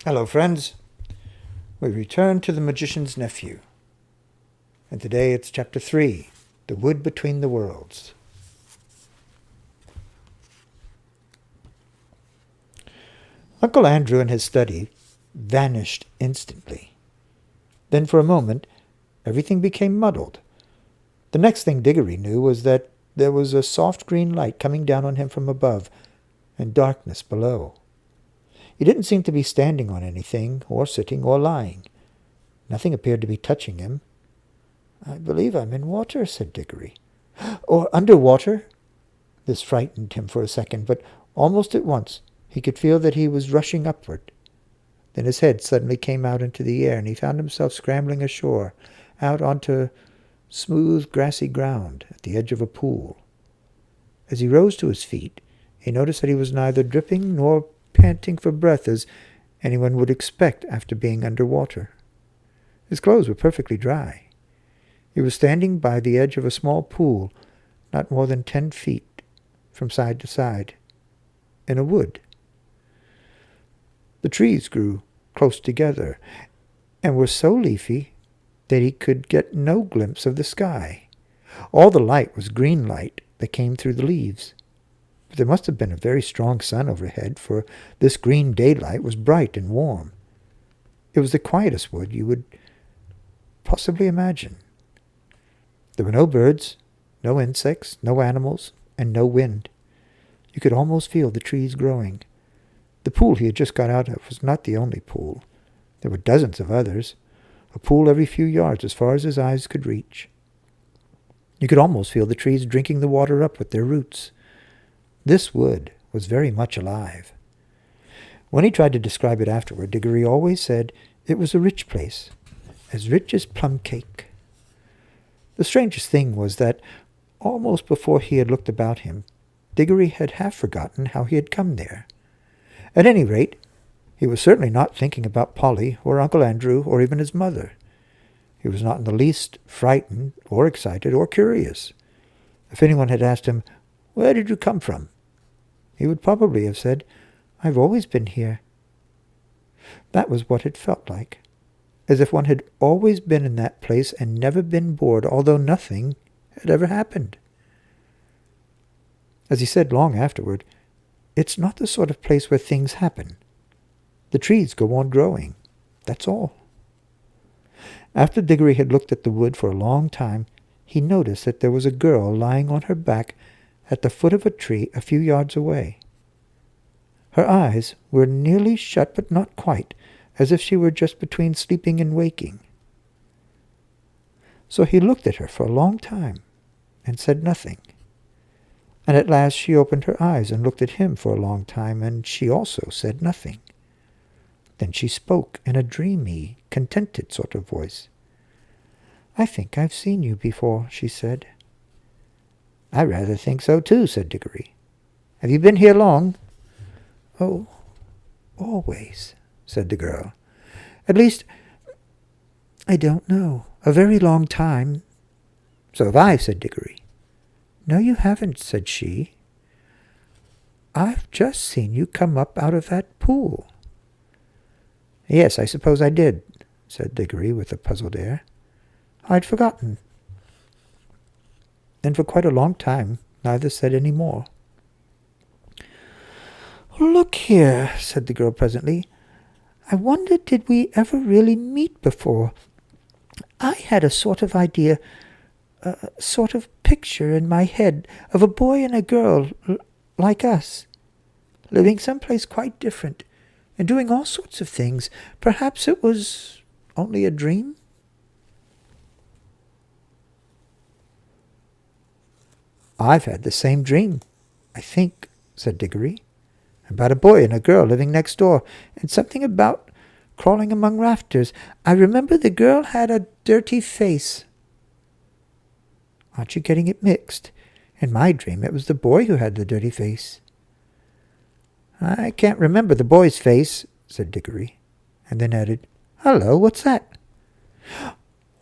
Hello, friends. We return to the magician's nephew. And today it's chapter 3, The Wood Between the Worlds. Uncle Andrew in his study vanished instantly. Then for a moment, everything became muddled. The next thing Diggory knew was that there was a soft green light coming down on him from above, and darkness below. He didn't seem to be standing on anything, or sitting, or lying. Nothing appeared to be touching him. "I believe I'm in water," said Diggory. "Or under water?" This frightened him for a second, but almost at once he could feel that he was rushing upward. Then his head suddenly came out into the air, and he found himself scrambling ashore, out onto smooth, grassy ground at the edge of a pool. As he rose to his feet, he noticed that he was neither dripping nor panting for breath as anyone would expect after being under water. His clothes were perfectly dry. He was standing by the edge of a small pool, not more than 10 feet from side to side, in a wood. The trees grew close together, and were so leafy that he could get no glimpse of the sky. All the light was green light that came through the leaves. But there must have been a very strong sun overhead, for this green daylight was bright and warm. It was the quietest wood you would possibly imagine. There were no birds, no insects, no animals, and no wind. You could almost feel the trees growing. The pool he had just got out of was not the only pool. There were dozens of others, a pool every few yards as far as his eyes could reach. You could almost feel the trees drinking the water up with their roots. This wood was very much alive. When he tried to describe it afterward, Diggory always said it was a rich place, as rich as plum cake. The strangest thing was that, almost before he had looked about him, Diggory had half forgotten how he had come there. At any rate, he was certainly not thinking about Polly or Uncle Andrew or even his mother. He was not in the least frightened or excited or curious. If anyone had asked him, "Where did you come from?" he would probably have said, "I've always been here." That was what it felt like, as if one had always been in that place and never been bored, although nothing had ever happened. As he said long afterward, it's not the sort of place where things happen. The trees go on growing. That's all. After Diggory had looked at the wood for a long time, he noticed that there was a girl lying on her back at the foot of a tree a few yards away. Her eyes were nearly shut, but not quite, as if she were just between sleeping and waking. So he looked at her for a long time and said nothing. And at last she opened her eyes and looked at him for a long time, and she also said nothing. Then she spoke in a dreamy, contented sort of voice. "I think I've seen you before," she said. "I rather think so too," said Diggory. "Have you been here long?" "Oh, always," said the girl. "At least, I don't know. A very long time." "So have I," said Diggory. "No, you haven't," said she. "I've just seen you come up out of that pool." "Yes, I suppose I did," said Diggory with a puzzled air. "I'd forgotten." And for quite a long time neither said any more. "Look here," said the girl presently. "I wonder did we ever really meet before? I had a sort of idea, a sort of picture in my head of a boy and a girl like us, living someplace quite different and doing all sorts of things. Perhaps it was only a dream?" "I've had the same dream, I think," said Diggory, "about a boy and a girl living next door, and something about crawling among rafters. I remember the girl had a dirty face." "Aren't you getting it mixed? In my dream it was the boy who had the dirty face." "I can't remember the boy's face," said Diggory, and then added, "Hello, what's that?"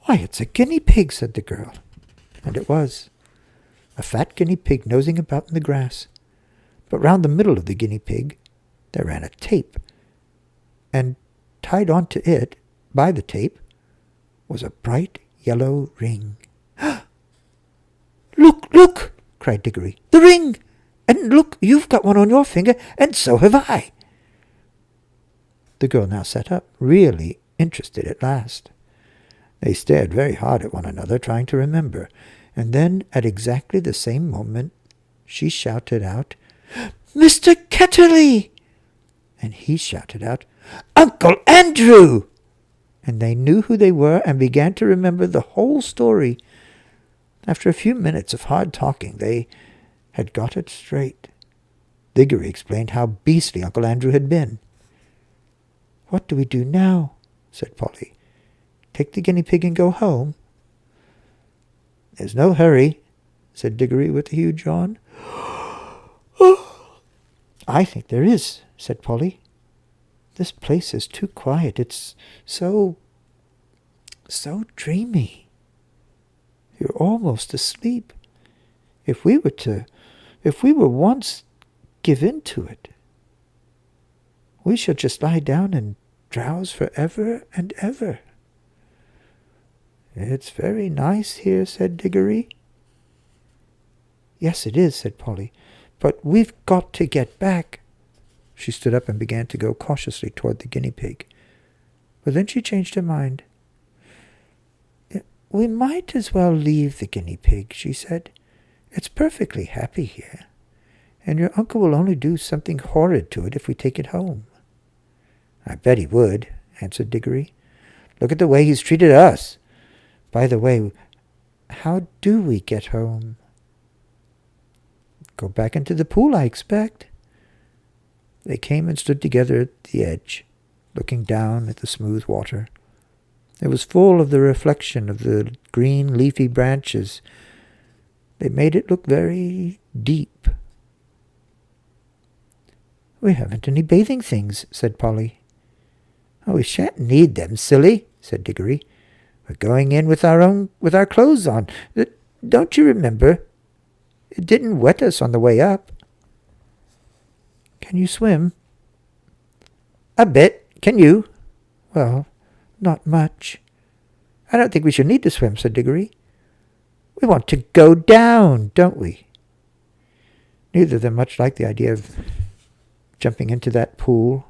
"Why, it's a guinea pig," said the girl. And it was. A fat guinea pig nosing about in the grass. But round the middle of the guinea pig there ran a tape, and tied onto it, by the tape, was a bright yellow ring. "Look, look!" cried Diggory. "The ring! And look, you've got one on your finger, and so have I." The girl now sat up, really interested at last. They stared very hard at one another, trying to remember, and then, at exactly the same moment, she shouted out, "Mr. Ketterly!" And he shouted out, "Uncle Andrew!" And they knew who they were and began to remember the whole story. After a few minutes of hard talking, they had got it straight. Diggory explained how beastly Uncle Andrew had been. "What do we do now?" said Polly. "Take the guinea pig and go home?" "There's no hurry," said Diggory with a huge yawn. "I think there is," said Polly. "This place is too quiet. It's so dreamy. You're almost asleep. If we were once give in to it, we shall just lie down and drowse for ever and ever." "It's very nice here," said Diggory. "Yes, it is," said Polly. "But we've got to get back." She stood up and began to go cautiously toward the guinea pig. But then she changed her mind. "We might as well leave the guinea pig," she said. "It's perfectly happy here, and your uncle will only do something horrid to it if we take it home." "I bet he would," answered Diggory. "Look at the way he's treated us. By the way, how do we get home?" "Go back into the pool, I expect." They came and stood together at the edge, looking down at the smooth water. It was full of the reflection of the green leafy branches. They made it look very deep. "We haven't any bathing things," said Polly. "Oh, we shan't need them, silly," said Diggory. "We're going in with our clothes on. Don't you remember? It didn't wet us on the way up." "Can you swim?" "A bit. Can you?" "Well, not much." "I don't think we shall need to swim," said Diggory. "We want to go down, don't we?" Neither of them much liked the idea of jumping into that pool,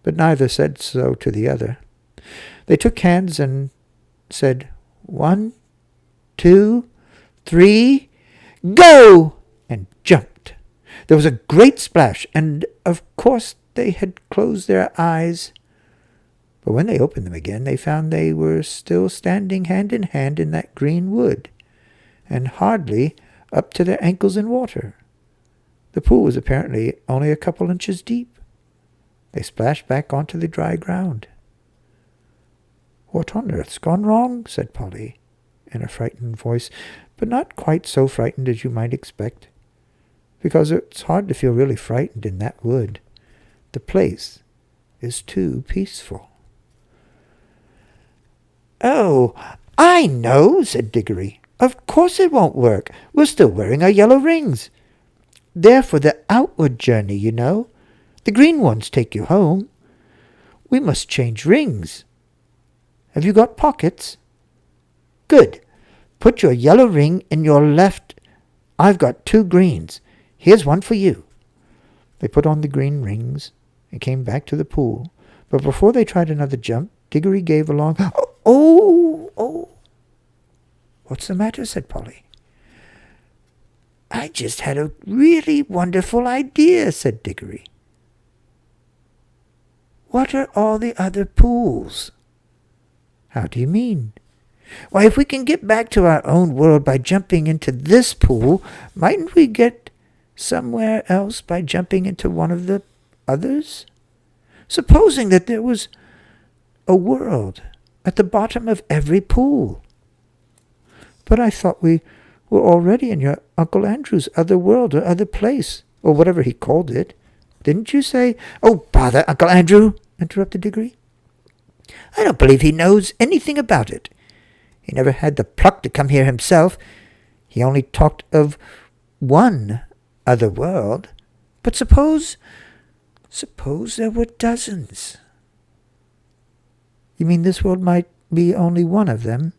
but neither said so to the other. They took hands and said, "1, 2, 3, go!" and jumped. There was a great splash, and of course they had closed their eyes. But when they opened them again, they found they were still standing hand in hand in that green wood, and hardly up to their ankles in water. The pool was apparently only a couple inches deep. They splashed back onto the dry ground. "What on earth's gone wrong?" said Polly, in a frightened voice, but not quite so frightened as you might expect, because it's hard to feel really frightened in that wood. The place is too peaceful. "Oh, I know," said Diggory. "Of course it won't work. We're still wearing our yellow rings. They're for the outward journey, you know. The green ones take you home. We must change rings. Have you got pockets? Good. Put your yellow ring in your left. I've got 2 greens. Here's one for you." They put on the green rings and came back to the pool. But before they tried another jump, Diggory gave a long, Oh! "What's the matter?" said Polly. "I just had a really wonderful idea," said Diggory. "What are all the other pools?" "How do you mean?" "Why, if we can get back to our own world by jumping into this pool, mightn't we get somewhere else by jumping into one of the others? Supposing that there was a world at the bottom of every pool." "But I thought we were already in your Uncle Andrew's other world or other place, or whatever he called it. Didn't you say—" "Oh, bother Uncle Andrew," interrupted Diggory. "I don't believe he knows anything about it. He never had the pluck to come here himself. He only talked of one other world. But suppose there were dozens. You mean this world might be only one of them?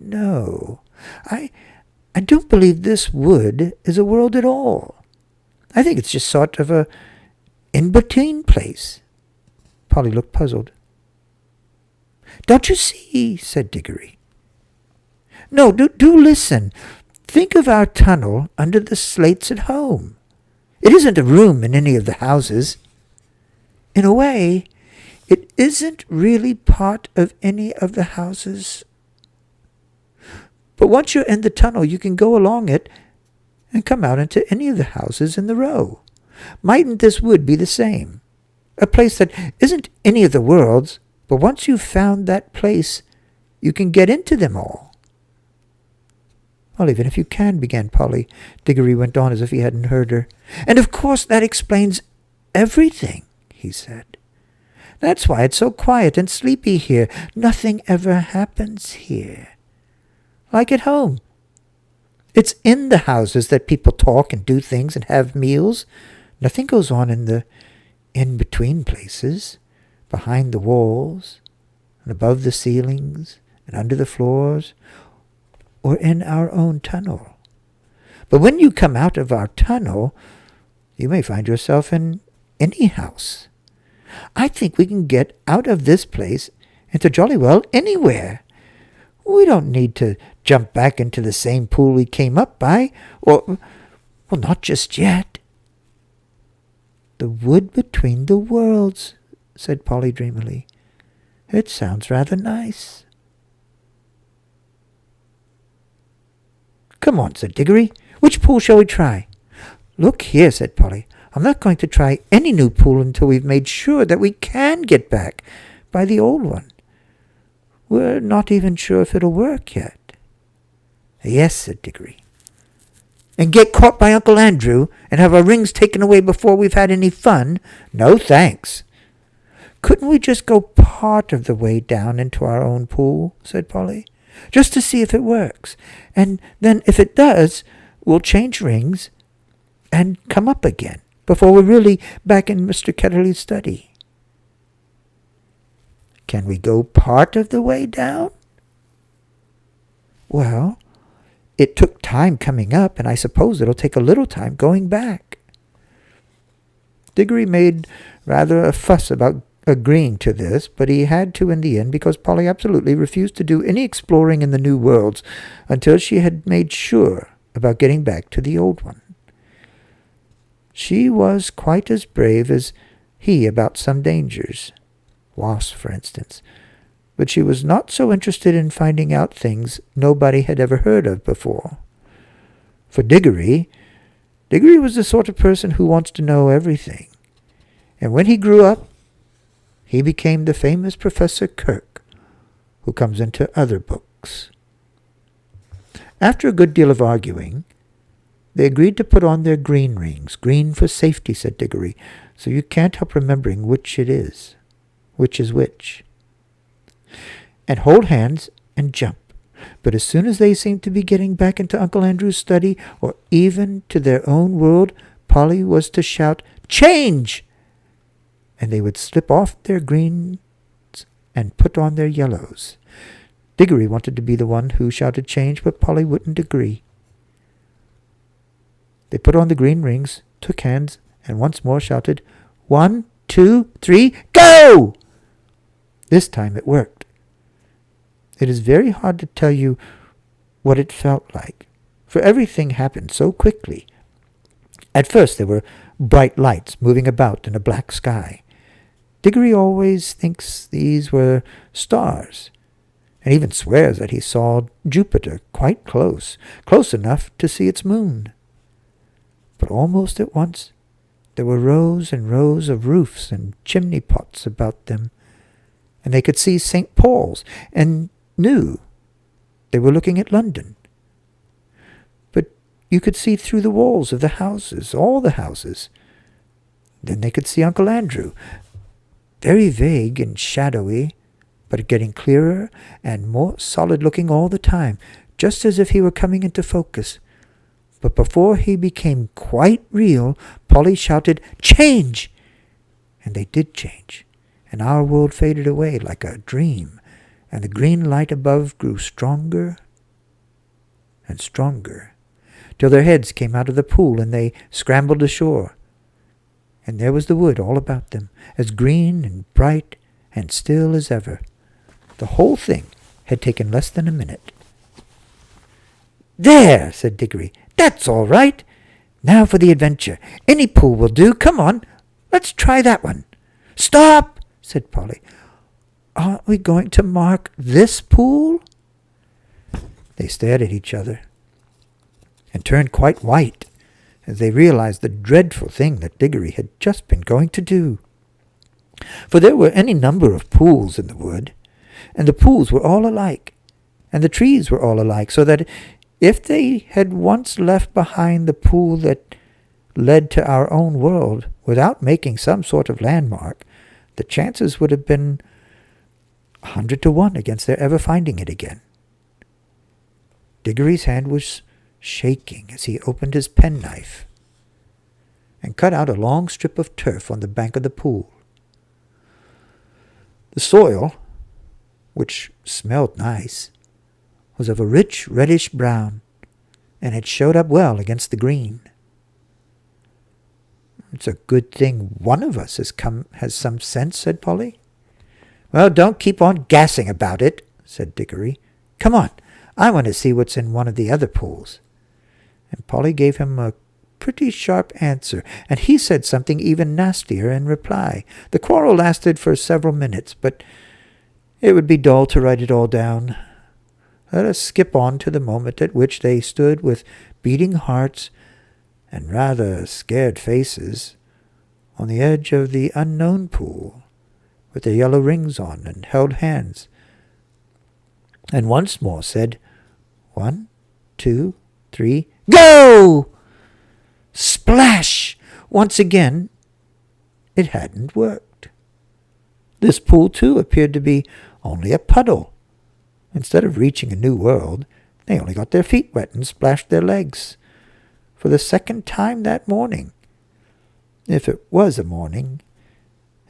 No. I don't believe this wood is a world at all. I think it's just sort of a in-between place. Polly looked puzzled. Don't you see, said Diggory. No, do listen. Think of our tunnel under the slates at home. It isn't a room in any of the houses. In a way, it isn't really part of any of the houses. But once you're in the tunnel, you can go along it and come out into any of the houses in the row. Mightn't this wood be the same? A place that isn't any of the worlds, but once you've found that place, you can get into them all. Well, even if you can, began Polly. Diggory went on as if he hadn't heard her. And of course that explains everything, he said. That's why it's so quiet and sleepy here. Nothing ever happens here. Like at home. It's in the houses that people talk and do things and have meals. Nothing goes on in the in-between places, behind the walls, and above the ceilings, and under the floors, or in our own tunnel. But when you come out of our tunnel, you may find yourself in any house. I think we can get out of this place into jolly well anywhere. We don't need to jump back into the same pool we came up by, well, not just yet. The wood between the worlds, said Polly dreamily. It sounds rather nice. Come on, said Diggory. Which pool shall we try? Look here, said Polly. I'm not going to try any new pool until we've made sure that we can get back by the old one. We're not even sure if it'll work yet. Yes, said Diggory. And get caught by Uncle Andrew and have our rings taken away before we've had any fun? No, thanks. Couldn't we just go part of the way down into our own pool, said Polly, just to see if it works. And then if it does, we'll change rings and come up again before we're really back in Mr. Ketterly's study. Can we go part of the way down? Well, it took time coming up, and I suppose it'll take a little time going back. Diggory made rather a fuss about agreeing to this, but he had to in the end because Polly absolutely refused to do any exploring in the new worlds until she had made sure about getting back to the old one. She was quite as brave as he about some dangers, wasps, for instance, but she was not so interested in finding out things nobody had ever heard of before. For Diggory was the sort of person who wants to know everything, and when he grew up, he became the famous Professor Kirk, who comes into other books. After a good deal of arguing, they agreed to put on their green rings. Green for safety, said Diggory, so you can't help remembering which it is, which is which. And hold hands and jump. But as soon as they seemed to be getting back into Uncle Andrew's study, or even to their own world, Polly was to shout, "Change!" And they would slip off their greens and put on their yellows. Diggory wanted to be the one who shouted change, but Polly wouldn't agree. They put on the green rings, took hands, and once more shouted, 1, 2, 3, go! This time it worked. It is very hard to tell you what it felt like, for everything happened so quickly. At first there were bright lights moving about in a black sky. Diggory always thinks these were stars, and even swears that he saw Jupiter quite close enough to see its moon. But almost at once there were rows and rows of roofs and chimney pots about them, and they could see St. Paul's, and knew they were looking at London. But you could see through the walls of the houses, all the houses. Then they could see Uncle Andrew, very vague and shadowy, but getting clearer and more solid-looking all the time, just as if he were coming into focus. But before he became quite real, Polly shouted, "Change!" And they did change, and our world faded away like a dream, and the green light above grew stronger and stronger, till their heads came out of the pool, and they scrambled ashore. And there was the wood all about them, as green and bright and still as ever. The whole thing had taken less than a minute. "There," said Diggory. "That's all right. Now for the adventure. Any pool will do. Come on, let's try that one." "Stop," said Polly. "Aren't we going to mark this pool?" They stared at each other and turned quite white as they realized the dreadful thing that Diggory had just been going to do. For there were any number of pools in the wood, and the pools were all alike, and the trees were all alike, so that if they had once left behind the pool that led to our own world without making some sort of landmark, the chances would have been 100 to 1 against their ever finding it again. Diggory's hand was shaking as he opened his penknife and cut out a long strip of turf on the bank of the pool. The soil, which smelled nice, was of a rich reddish brown, and it showed up well against the green. "It's a good thing one of us has some sense," said Polly. "Well, don't keep on gassing about it," said Diggory. "Come on, I want to see what's in one of the other pools." And Polly gave him a pretty sharp answer, and he said something even nastier in reply. The quarrel lasted for several minutes, but it would be dull to write it all down. Let us skip on to the moment at which they stood with beating hearts and rather scared faces on the edge of the unknown pool, with their yellow rings on, and held hands, and once more said, 1, 2, 3, go! Splash! Once again, it hadn't worked. This pool, too, appeared to be only a puddle. Instead of reaching a new world, they only got their feet wet and splashed their legs for the second time that morning. If it was a morning,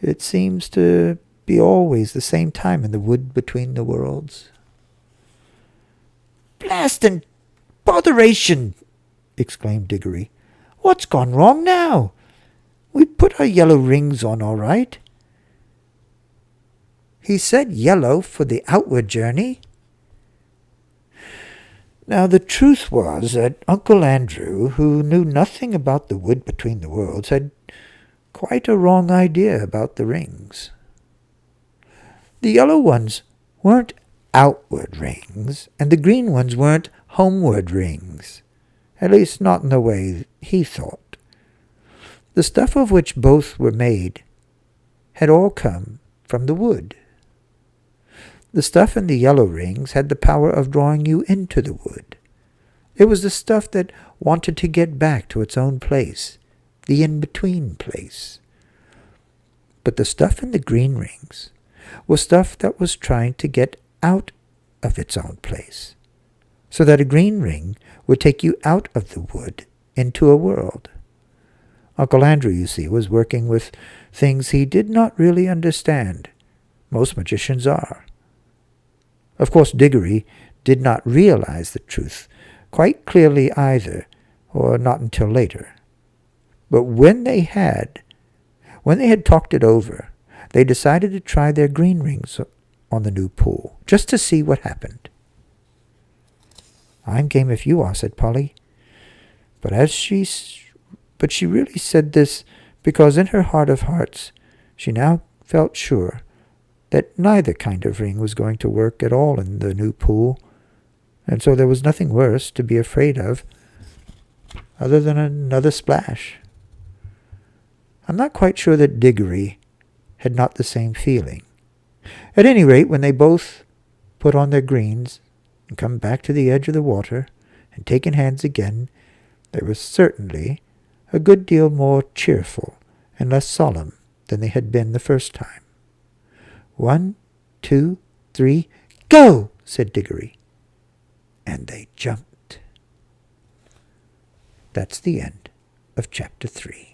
it seems to be always the same time in the wood between the worlds. "Blast and botheration!" exclaimed Diggory. "What's gone wrong now? We put our yellow rings on all right." "He said yellow for the outward journey." Now the truth was that Uncle Andrew, who knew nothing about the wood between the worlds, had quite a wrong idea about the rings. The yellow ones weren't outward rings, and the green ones weren't homeward rings, at least not in the way he thought. The stuff of which both were made had all come from the wood. The stuff in the yellow rings had the power of drawing you into the wood. It was the stuff that wanted to get back to its own place, the in-between place. But the stuff in the green rings was stuff that was trying to get out of its own place, so that a green ring would take you out of the wood into a world. Uncle Andrew, you see, was working with things he did not really understand. Most magicians are. Of course, Diggory did not realize the truth quite clearly either, or not until later. But when they had talked it over, they decided to try their green rings on the new pool, just to see what happened. "I'm game if you are," said Polly. But she really said this because in her heart of hearts she now felt sure that neither kind of ring was going to work at all in the new pool, and so there was nothing worse to be afraid of other than another splash. I'm not quite sure that Diggory had not the same feeling. At any rate, when they both put on their greens and come back to the edge of the water and taken hands again, they were certainly a good deal more cheerful and less solemn than they had been the first time. 1, 2, 3, go! said Diggory. And they jumped. That's the end of chapter 3.